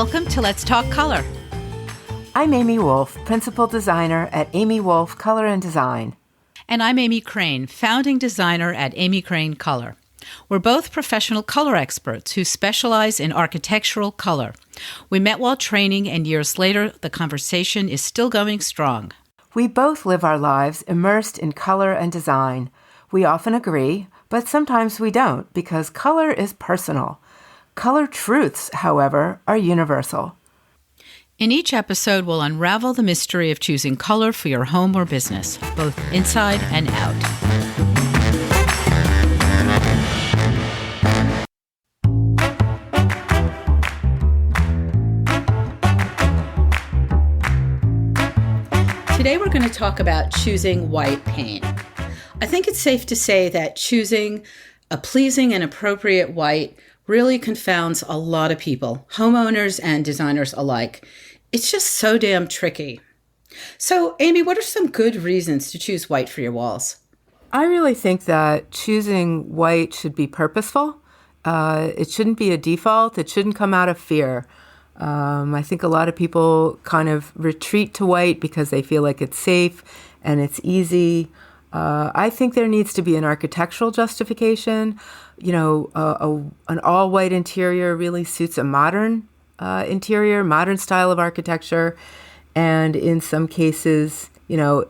Welcome to Let's Talk Color. I'm Amy Woolf, Principal Designer at Amy Woolf Color and Design. And I'm Amy Krane, Founding Designer at Amy Krane Color. We're both professional color experts who specialize in architectural color. We met while training, and years later, the conversation is still going strong. We both live our lives immersed in color and design. We often agree, but sometimes we don't, because color is personal. Color truths, however, are universal. In each episode, we'll unravel the mystery of choosing color for your home or business, both inside and out. Today we're going to talk about choosing white paint. I think it's safe to say that choosing a pleasing and appropriate white really confounds a lot of people, homeowners and designers alike. It's just so damn tricky. So, Amy, what are some good reasons to choose white for your walls? I really think that choosing white should be purposeful. It shouldn't be a default. It shouldn't come out of fear. I think a lot of people kind of retreat to white because they feel like it's safe and it's easy. I think there needs to be an architectural justification. You know, an all-white interior really suits a modern interior, modern style of architecture, and in some cases, you know,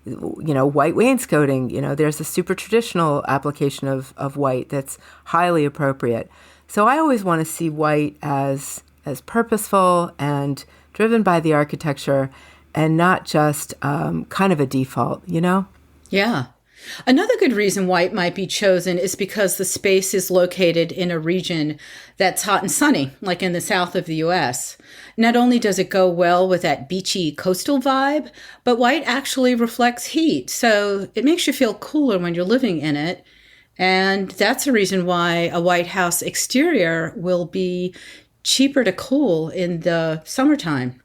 white wainscoting. You know, there's a super traditional application of white that's highly appropriate. So I always want to see white as purposeful and driven by the architecture, and not just kind of a default. You know. Yeah. Another good reason white might be chosen is because the space is located in a region that's hot and sunny, like in the south of the U.S. Not only does it go well with that beachy coastal vibe, but white actually reflects heat, so it makes you feel cooler when you're living in it. And that's a reason why a white house exterior will be cheaper to cool in the summertime.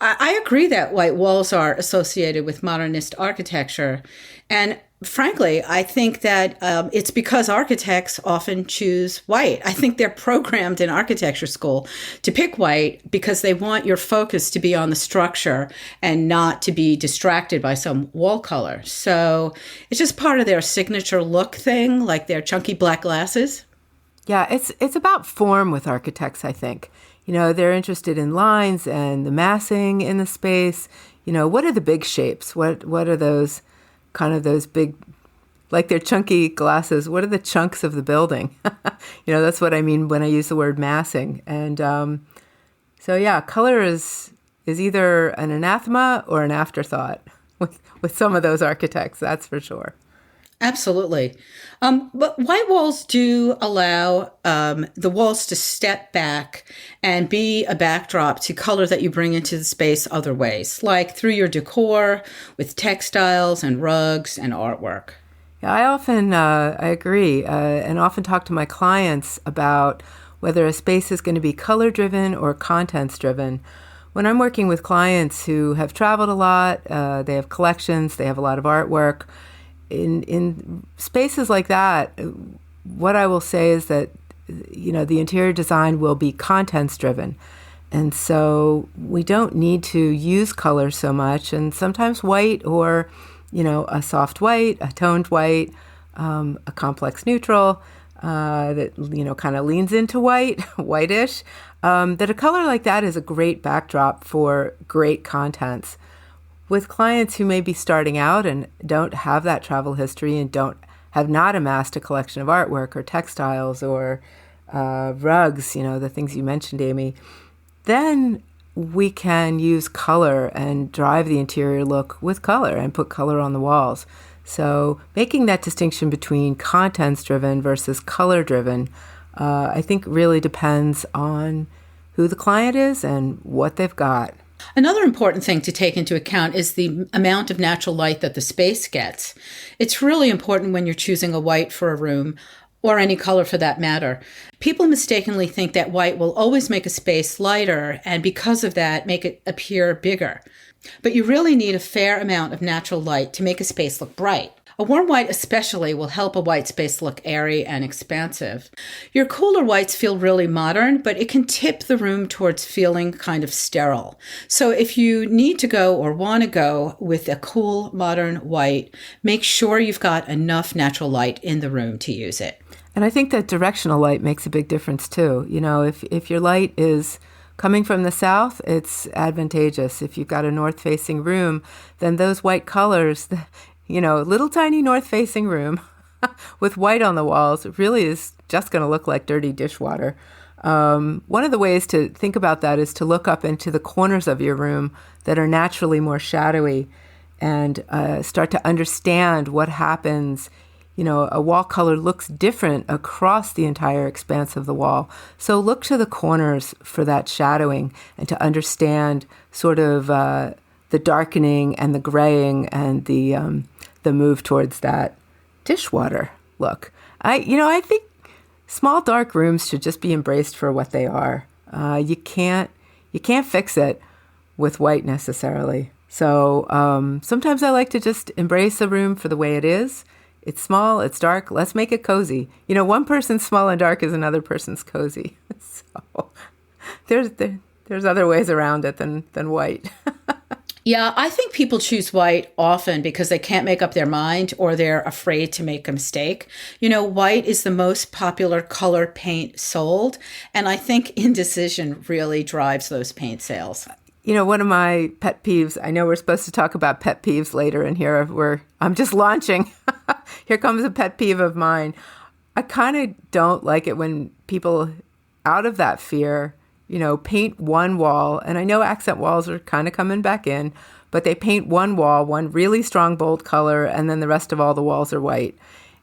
I agree that white walls are associated with modernist architecture. And frankly, I think that it's because architects often choose white. I think they're programmed in architecture school to pick white because they want your focus to be on the structure and not to be distracted by some wall color. So it's just part of their signature look thing, like their chunky black glasses. Yeah, it's about form with architects, I think. You know, they're interested in lines and the massing in the space. You know, what are the big shapes? What are those kind of those big, like they're chunky glasses? What are the chunks of the building? You know, that's what I mean when I use the word massing. And so, yeah, color is either an anathema or an afterthought with some of those architects, that's for sure. Absolutely. But white walls do allow the walls to step back and be a backdrop to color that you bring into the space other ways, like through your decor with textiles and rugs and artwork. Yeah, I agree, and often talk to my clients about whether a space is going to be color-driven or contents-driven. When I'm working with clients who have traveled a lot, they have collections, they have a lot of artwork, in spaces like that, what I will say is that, you know, the interior design will be contents driven. And so we don't need to use color so much. And sometimes white, or, you know, a soft white, a toned white, a complex neutral that, you know, kind of leans into white, whitish, that a color like that is a great backdrop for great contents. With clients who may be starting out and don't have that travel history and have not amassed a collection of artwork or textiles or rugs, you know, the things you mentioned, Amy, then we can use color and drive the interior look with color and put color on the walls. So making that distinction between contents-driven versus color-driven, I think really depends on who the client is and what they've got. Another important thing to take into account is the amount of natural light that the space gets. It's really important when you're choosing a white for a room, or any color for that matter. People mistakenly think that white will always make a space lighter, and because of that, make it appear bigger. But you really need a fair amount of natural light to make a space look bright. A warm white especially will help a white space look airy and expansive. Your cooler whites feel really modern, but it can tip the room towards feeling kind of sterile. So if you need to go or want to go with a cool, modern white, make sure you've got enough natural light in the room to use it. And I think that directional light makes a big difference too. You know, if your light is coming from the south, it's advantageous. If you've got a north-facing room, then those white colors, you know, little tiny north-facing room with white on the walls really is just going to look like dirty dishwater. One of the ways to think about that is to look up into the corners of your room that are naturally more shadowy and start to understand what happens. You know, a wall color looks different across the entire expanse of the wall. So look to the corners for that shadowing and to understand sort of the darkening and the graying and the move towards that dishwater look. I think small dark rooms should just be embraced for what they are. You can't fix it with white necessarily. So sometimes I like to just embrace a room for the way it is. It's small, it's dark, let's make it cozy. You know, one person's small and dark is another person's cozy. So there's other ways around it than white. Yeah, I think people choose white often because they can't make up their mind or they're afraid to make a mistake. You know, white is the most popular color paint sold, and I think indecision really drives those paint sales. You know, one of my pet peeves, I know we're supposed to talk about pet peeves later, and I'm just launching. Here comes a pet peeve of mine. I kind of don't like it when people, out of that fear, you know, paint one wall. And I know accent walls are kind of coming back in, but they paint one wall, one really strong, bold color, and then the rest of all the walls are white.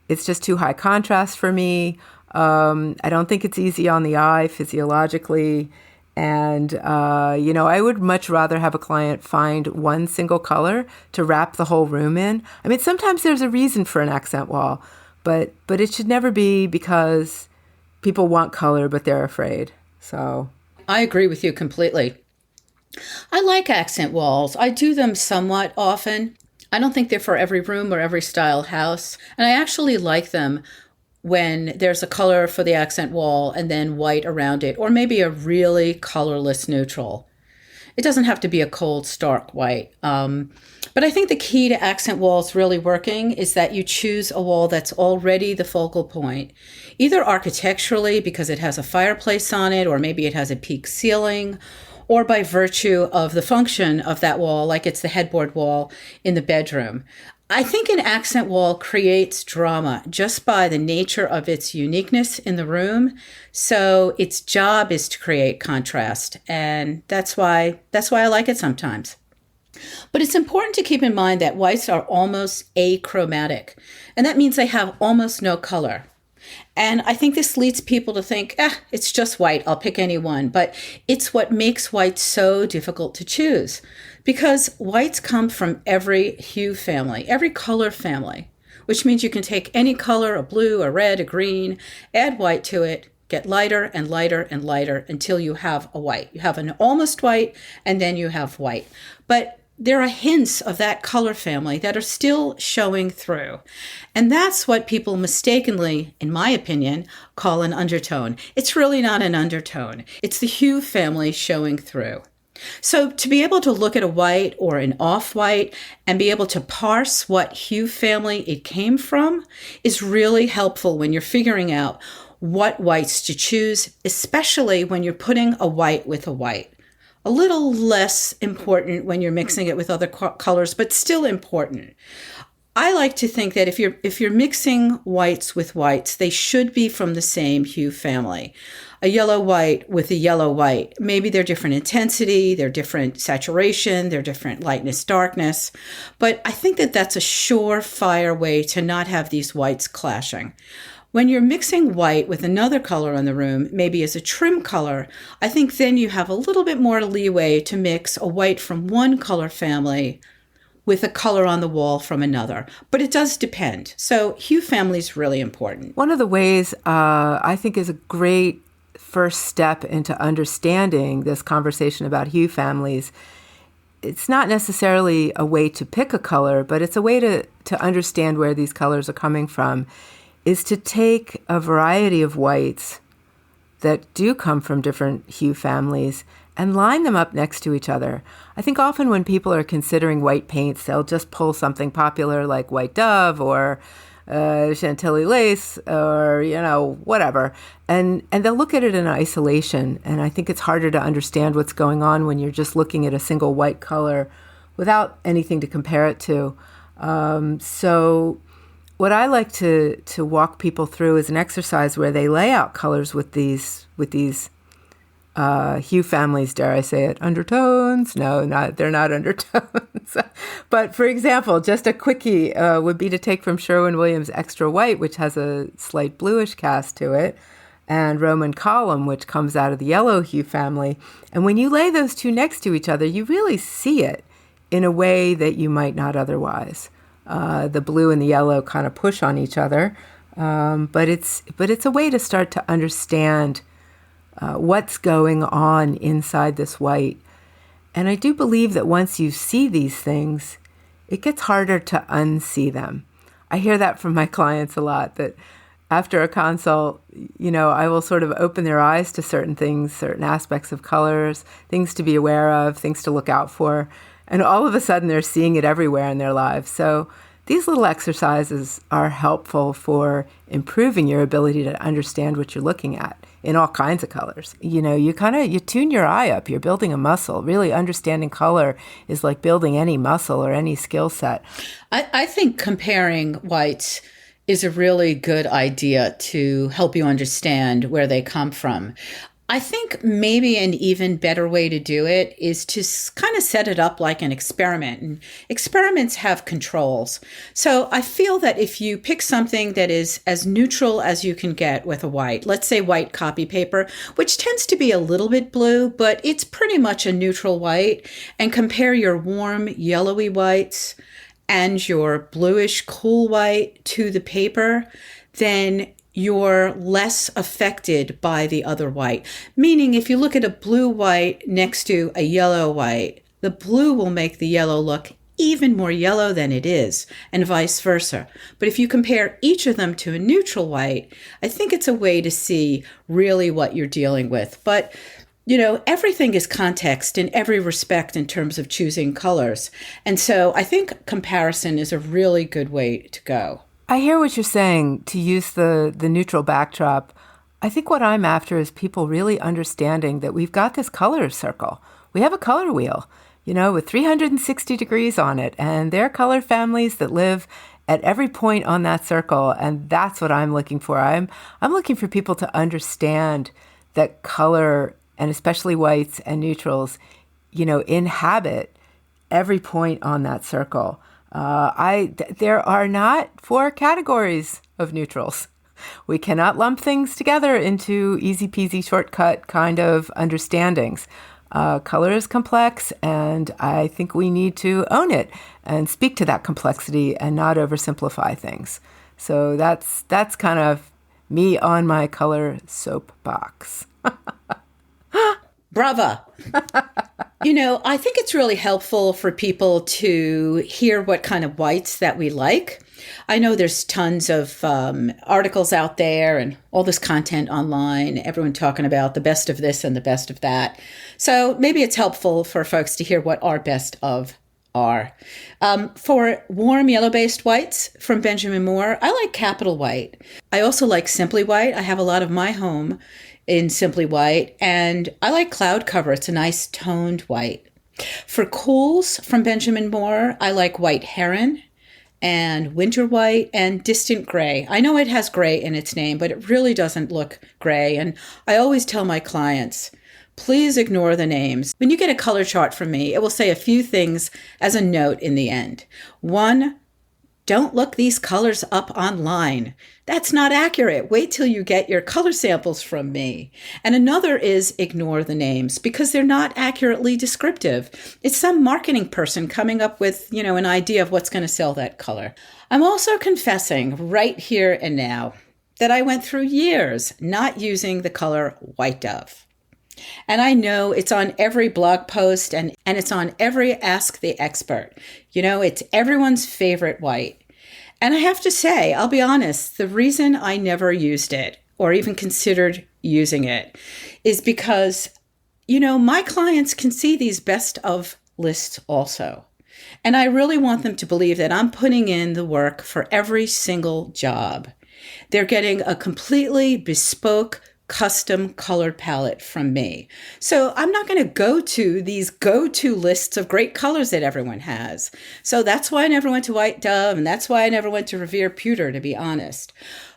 It's just too high contrast for me. I don't think it's easy on the eye physiologically. And, I would much rather have a client find one single color to wrap the whole room in. I mean, sometimes there's a reason for an accent wall, but it should never be because people want color, but they're afraid. So I agree with you completely. I like accent walls. I do them somewhat often. I don't think they're for every room or every style house. And I actually like them when there's a color for the accent wall and then white around it, or maybe a really colorless neutral. It doesn't have to be a cold, stark white. But I think the key to accent walls really working is that you choose a wall that's already the focal point, either architecturally because it has a fireplace on it, or maybe it has a peak ceiling, or by virtue of the function of that wall, like it's the headboard wall in the bedroom. I think an accent wall creates drama just by the nature of its uniqueness in the room. So its job is to create contrast. And that's why I like it sometimes. But it's important to keep in mind that whites are almost achromatic. And that means they have almost no color. And I think this leads people to think, it's just white, I'll pick any one. But it's what makes white so difficult to choose. Because whites come from every hue family, every color family, which means you can take any color, a blue, a red, a green, add white to it, get lighter and lighter and lighter until you have a white. You have an almost white, and then you have white. But there are hints of that color family that are still showing through. And that's what people mistakenly, in my opinion, call an undertone. It's really not an undertone. It's the hue family showing through. So to be able to look at a white or an off-white and be able to parse what hue family it came from is really helpful when you're figuring out what whites to choose, especially when you're putting a white with a white. A little less important when you're mixing it with other colors, but still important. I like to think that if you're mixing whites with whites, they should be from the same hue family. A yellow white with a yellow white. Maybe they're different intensity, they're different saturation, they're different lightness, darkness. But I think that that's a surefire way to not have these whites clashing. When you're mixing white with another color in the room, maybe as a trim color, I think then you have a little bit more leeway to mix a white from one color family with a color on the wall from another. But it does depend. So hue family is really important. One of the ways I think is a great first step into understanding this conversation about hue families it's not necessarily a way to pick a color, but it's a way to understand where these colors are coming from, is to take a variety of whites that do come from different hue families and line them up next to each other. I think often when people are considering white paints, they'll just pull something popular like White Dove or Chantilly lace or, whatever. And they'll look at it in isolation. And I think it's harder to understand what's going on when you're just looking at a single white color without anything to compare it to. So what I like to walk people through is an exercise where they lay out colors with these hue families, dare I say it, undertones? No, they're not undertones. But for example, just a quickie would be to take from Sherwin-Williams Extra White, which has a slight bluish cast to it, and Roman Column, which comes out of the yellow hue family. And when you lay those two next to each other, you really see it in a way that you might not otherwise. The blue and the yellow kind of push on each other, but it's a way to start to understand what's going on inside this white. And I do believe that once you see these things, it gets harder to unsee them. I hear that from my clients a lot, that after a consult, I will sort of open their eyes to certain things, certain aspects of colors, things to be aware of, things to look out for. And all of a sudden, they're seeing it everywhere in their lives. So these little exercises are helpful for improving your ability to understand what you're looking at in all kinds of colors. You tune your eye up. You're building a muscle. Really understanding color is like building any muscle or any skill set. I think comparing whites is a really good idea to help you understand where they come from. I think maybe an even better way to do it is to kind of set it up like an experiment. And experiments have controls. So I feel that if you pick something that is as neutral as you can get with a white, let's say white copy paper, which tends to be a little bit blue, but it's pretty much a neutral white, and compare your warm yellowy whites and your bluish cool white to the paper, then you're less affected by the other white. Meaning, if you look at a blue white next to a yellow white, the blue will make the yellow look even more yellow than it is, and vice versa. But if you compare each of them to a neutral white, I think it's a way to see really what you're dealing with. But everything is context in every respect in terms of choosing colors. And so I think comparison is a really good way to go. I hear what you're saying, to use the neutral backdrop. I think what I'm after is people really understanding that we've got this color circle. We have a color wheel, with 360 degrees on it, and there are color families that live at every point on that circle, and that's what I'm looking for. I'm looking for people to understand that color, and especially whites and neutrals, inhabit every point on that circle. There are not 4 categories of neutrals. We cannot lump things together into easy peasy shortcut kind of understandings. Color is complex, and I think we need to own it and speak to that complexity and not oversimplify things. So that's kind of me on my color soapbox. Brava. I think it's really helpful for people to hear what kind of whites that we like. I know there's tons of articles out there and all this content online, everyone talking about the best of this and the best of that. So maybe it's helpful for folks to hear what our best of are. For warm yellow-based whites from Benjamin Moore, I like Capital White. I also like Simply White. I have a lot of my home in Simply White, and I like Cloud Cover. It's a nice toned white. For cools from Benjamin Moore, I like White Heron and Winter White and Distant Gray. I know it has gray in its name, but it really doesn't look gray. And I always tell my clients, please ignore the names. When you get a color chart from me, it will say a few things as a note in the end. 1, don't look these colors up online. That's not accurate. Wait till you get your color samples from me. And another is ignore the names because they're not accurately descriptive. It's some marketing person coming up with, an idea of what's going to sell that color. I'm also confessing right here and now that I went through years not using the color White Dove. And I know it's on every blog post and it's on every Ask the Expert. It's everyone's favorite white. And I have to say, I'll be honest, the reason I never used it or even considered using it is because, my clients can see these best of lists also. And I really want them to believe that I'm putting in the work for every single job. They're getting a completely bespoke, custom colored palette from me. So I'm not going to go to these go-to lists of great colors that everyone has. So that's why I never went to White Dove, and that's why I never went to Revere Pewter, to be honest.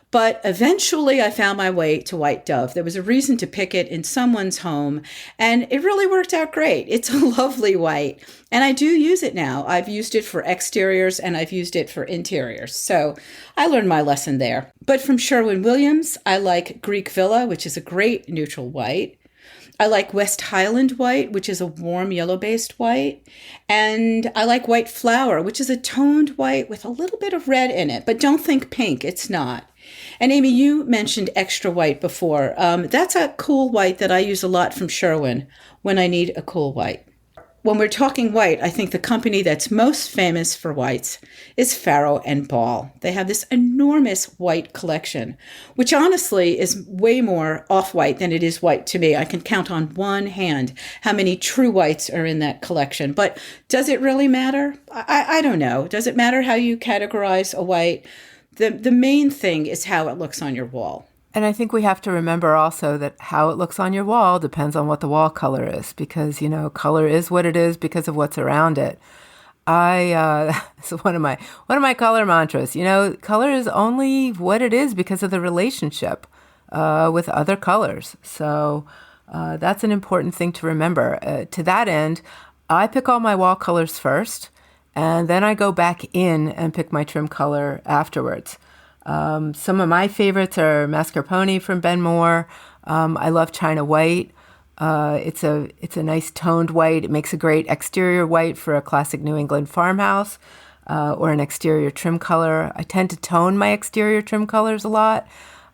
But eventually I found my way to White Dove. There was a reason to pick it in someone's home, and it really worked out great. It's a lovely white, and I do use it now. I've used it for exteriors, and I've used it for interiors. So I learned my lesson there. But from Sherwin-Williams, I like Greek Villa, which is a great neutral white. I like West Highland white, which is a warm yellow-based white. And I like White Flower, which is a toned white with a little bit of red in it. But don't think pink, it's not. And Amy, you mentioned extra white before. That's a cool white that I use a lot from Sherwin when I need a cool white. When we're talking white, I think the company that's most famous for whites is Farrow and Ball. They have this enormous white collection, which honestly is way more off-white than it is white to me. I can count on one hand how many true whites are in that collection. But does it really matter? I don't know. Does it matter how you categorize a white? The main thing is how it looks on your wall. And I think we have to remember also that how it looks on your wall depends on what the wall color is, because, color is what it is because of what's around it. This is one of my color mantras. Color is only what it is because of the relationship with other colors. So that's an important thing to remember. To that end, I pick all my wall colors first, and then I go back in and pick my trim color afterwards. Some of my favorites are Mascarpone from Ben Moore. I love China White. It's a nice toned white. It makes a great exterior white for a classic New England farmhouse or an exterior trim color. I tend to tone my exterior trim colors a lot.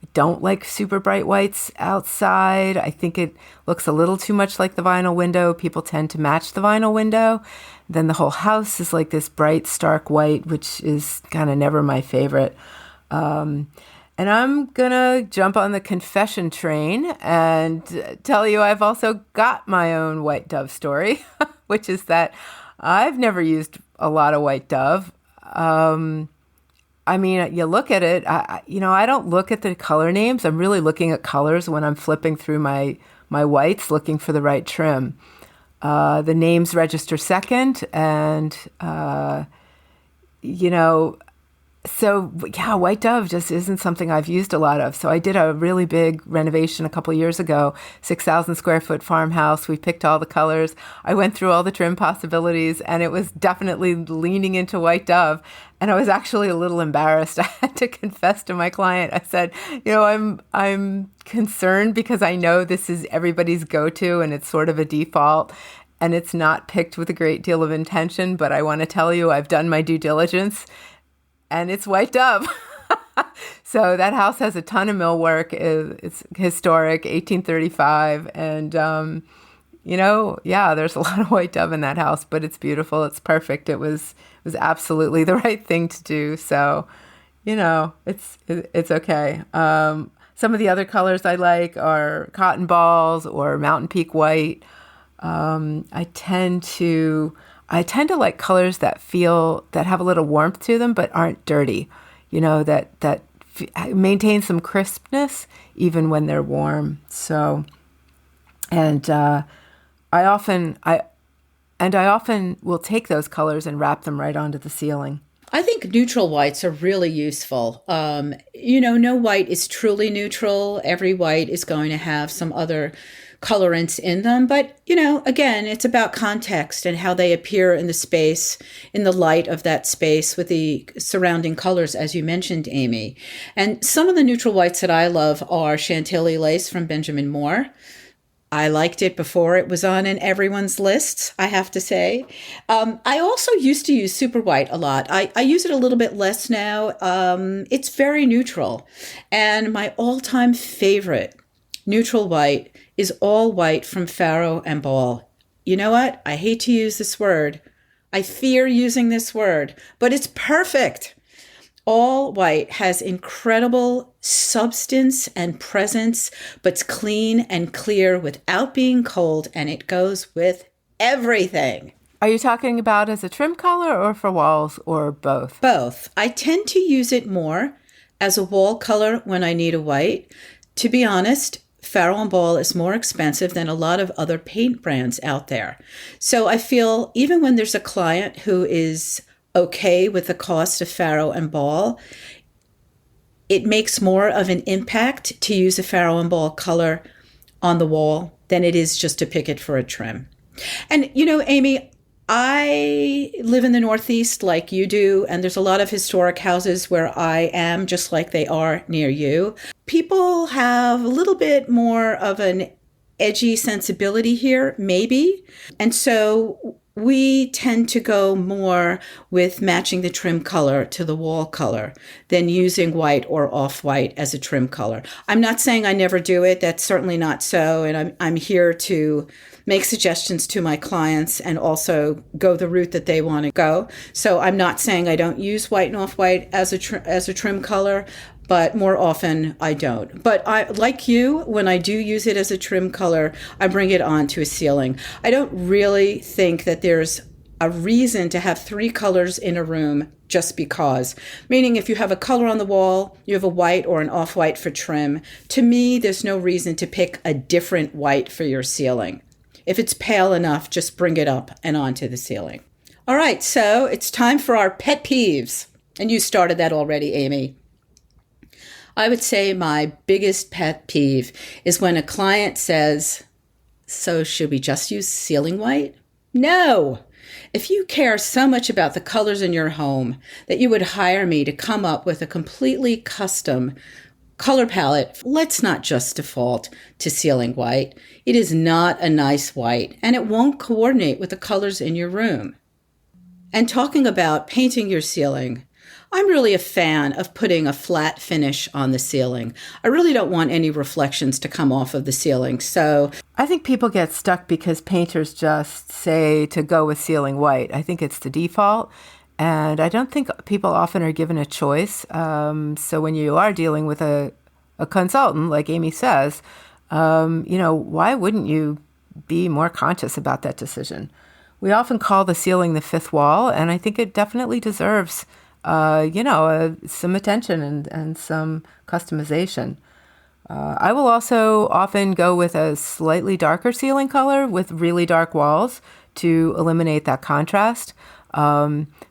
I don't like super bright whites outside. I think it looks a little too much like the vinyl window. People tend to match the vinyl window. Then the whole house is like this bright, stark white, which is kind of never my favorite. And I'm going to jump on the confession train and tell you I've also got my own White Dove story, which is that I've never used a lot of White Dove. You look at it, I don't look at the color names. I'm really looking at colors when I'm flipping through my whites, looking for the right trim. The names register second, and, so yeah, White Dove just isn't something I've used a lot of. So I did a really big renovation a couple years ago, 6,000 square foot farmhouse. We picked all the colors. I went through all the trim possibilities, and it was definitely leaning into White Dove. And I was actually a little embarrassed. I had to confess to my client. I said, I'm concerned because I know this is everybody's go-to and it's sort of a default. And it's not picked with a great deal of intention, but I want to tell you I've done my due diligence. And it's White Dove. So that house has a ton of millwork. It's historic, 1835. And, there's a lot of White Dove in that house, but it's beautiful. It's perfect. It was absolutely the right thing to do. So, it's okay. Some of the other colors I like are Cotton Balls or Mountain Peak White. I tend to like colors that have a little warmth to them, but aren't dirty, that maintain some crispness even when they're warm. So, and I often will take those colors and wrap them right onto the ceiling. I think neutral whites are really useful. No white is truly neutral. Every white is going to have some other colorants in them. But, again, it's about context and how they appear in the space, in the light of that space with the surrounding colors, as you mentioned, Amy. And some of the neutral whites that I love are Chantilly Lace from Benjamin Moore. I liked it before it was on everyone's lists, I have to say. I also used to use super white a lot. I use it a little bit less now. It's very neutral. And my all-time favorite neutral white, is all white from Faro and Ball. You know what? I hate to use this word. I fear using this word, but it's perfect. All white has incredible substance and presence, but it's clean and clear without being cold, and it goes with everything. Are you talking about as a trim color or for walls or both? Both. I tend to use it more as a wall color when I need a white. To be honest, Faro and Ball is more expensive than a lot of other paint brands out there. So I feel even when there's a client who is okay with the cost of Faro and Ball, it makes more of an impact to use a Faro and Ball color on the wall than it is just to pick it for a trim. And you know, Amy, I live in the Northeast like you do, and there's a lot of historic houses where I am, just like they are near you. People have a little bit more of an edgy sensibility here, maybe. And so we tend to go more with matching the trim color to the wall color than using white or off-white as a trim color. I'm not saying I never do it. That's certainly not so. And I'm here to make suggestions to my clients and also go the route that they want to go. So I'm not saying I don't use white and off-white as a trim color, but more often I don't. But I, like you, when I do use it as a trim color, I bring it on to a ceiling. I don't really think that there's a reason to have three colors in a room just because. Meaning if you have a color on the wall, you have a white or an off-white for trim. To me, there's no reason to pick a different white for your ceiling. If it's pale enough, just bring it up and onto the ceiling. All right, so it's time for our pet peeves. And you started that already, Amy. I would say my biggest pet peeve is when a client says, so should we just use ceiling white? No. If you care so much about the colors in your home that you would hire me to come up with a completely custom color palette, let's not just default to ceiling white. It is not a nice white, and it won't coordinate with the colors in your room. And talking about painting your ceiling, I'm really a fan of putting a flat finish on the ceiling. I really don't want any reflections to come off of the ceiling. So I think people get stuck because painters just say to go with ceiling white. I think it's the default. And I don't think people often are given a choice. So when you are dealing with a consultant, like Amy says, why wouldn't you be more conscious about that decision? We often call the ceiling the fifth wall, and I think it definitely deserves some attention and some customization. I will also often go with a slightly darker ceiling color with really dark walls to eliminate that contrast.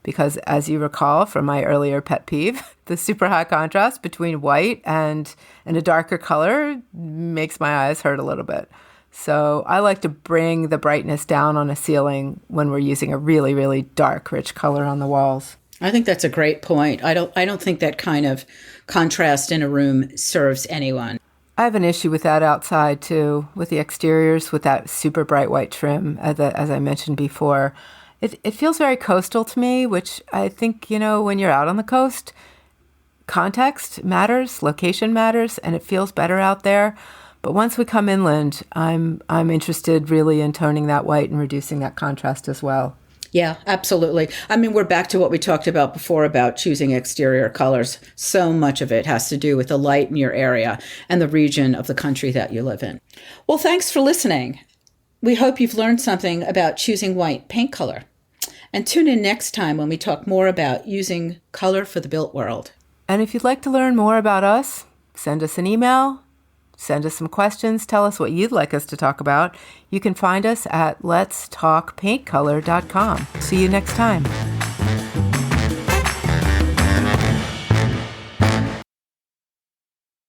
Because as you recall from my earlier pet peeve, the super high contrast between white and a darker color makes my eyes hurt a little bit. So I like to bring the brightness down on a ceiling when we're using a really, really dark, rich color on the walls. I think that's a great point. I don't think that kind of contrast in a room serves anyone. I have an issue with that outside too, with the exteriors, with that super bright white trim, as I mentioned before. It feels very coastal to me, which I think, when you're out on the coast, context matters, location matters, and it feels better out there. But once we come inland, I'm interested really in toning that white and reducing that contrast as well. Yeah, absolutely. I mean, we're back to what we talked about before about choosing exterior colors. So much of it has to do with the light in your area and the region of the country that you live in. Well, thanks for listening. We hope you've learned something about choosing white paint color. And tune in next time when we talk more about using color for the built world. And if you'd like to learn more about us, send us an email, send us some questions, tell us what you'd like us to talk about. You can find us at letstalkpaintcolor.com. See you next time.